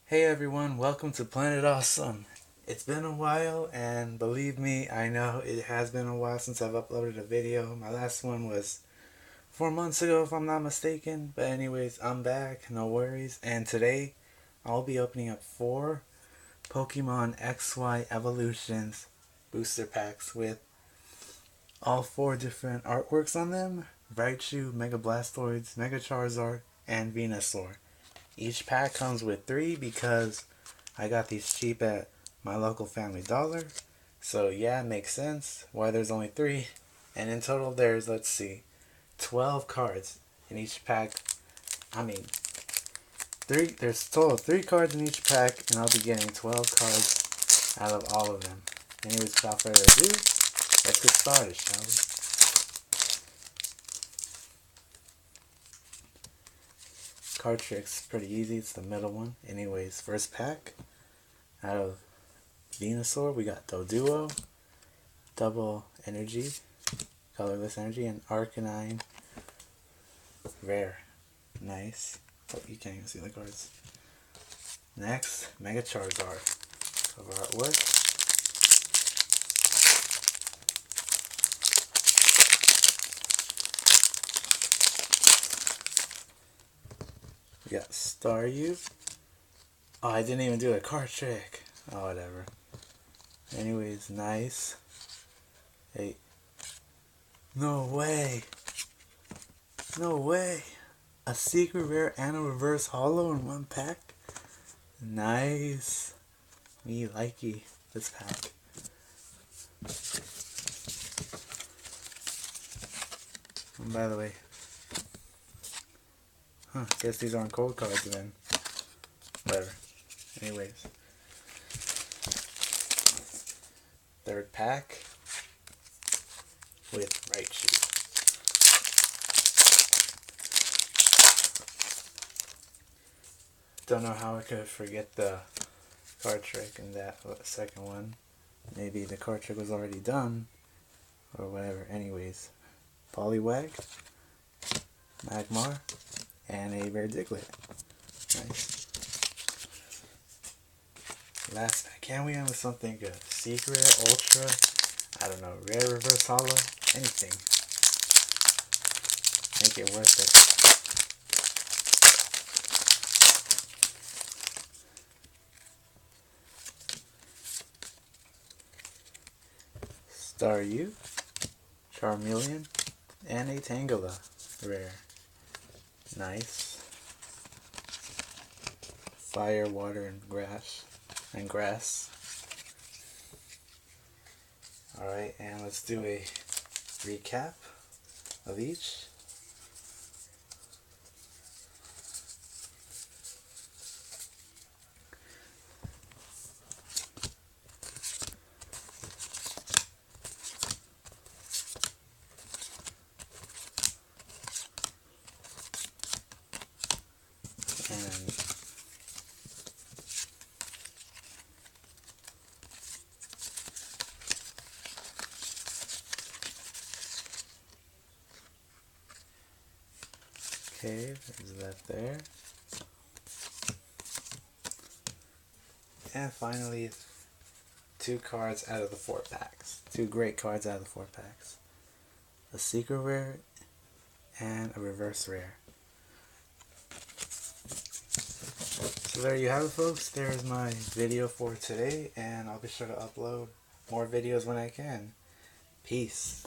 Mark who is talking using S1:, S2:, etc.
S1: Hey everyone, welcome to Planet Awesome. It's been a while, and believe me, I know it has been a while since I've uploaded a video. My last one was 4 months ago, if I'm not mistaken. But anyways, I'm back, no worries. And today, I'll be opening up 4 Pokemon XY Evolutions booster packs with all 4 different artworks on them. Raichu, Mega Blastoise, Mega Charizard, and Venusaur. Each pack comes with 3 because I got these cheap at my local Family Dollar. So yeah, it makes sense why there's only 3. And in total there's, let's see, 12 cards in each pack. I mean, there's a total of 3 cards in each pack, and I'll be getting 12 cards out of all of them. Anyways, without further ado, let's get started, shall we? Card trick's pretty easy, it's the middle one. Anyways, first pack, out of Venusaur, we got Doduo, Double Energy, Colorless Energy, and Arcanine Rare. Nice. Oh, you can't even see the cards. Next, Mega Charizard. Cover artwork. We got Staryu. Oh, I didn't even do a card trick. Oh, whatever. Anyways, nice. Hey. No way. No way. A secret rare and a reverse holo in one pack? Nice. Me likey this pack. And by the way, guess these aren't cold cards then. Whatever. Anyways. Third pack with Raichu. Don't know how I could forget the card trick in that second one. Maybe the card trick was already done, or whatever. Anyways, Poliwag, Magmar, and a rare Diglett. Nice. Last pack. Can we end with something good? Secret, Ultra, I don't know, rare reverse holo, anything. Make it worth it. Staryu, Charmeleon, and a Tangela rare. Nice. Fire, water, and grass. Alright, and let's do a recap of each. And okay, there's that there. And finally, 2 cards out of the 4 packs. 2 great cards out of the 4 packs. A secret rare and a reverse rare. So there you have it, folks. There's my video for today, and I'll be sure to upload more videos when I can. Peace.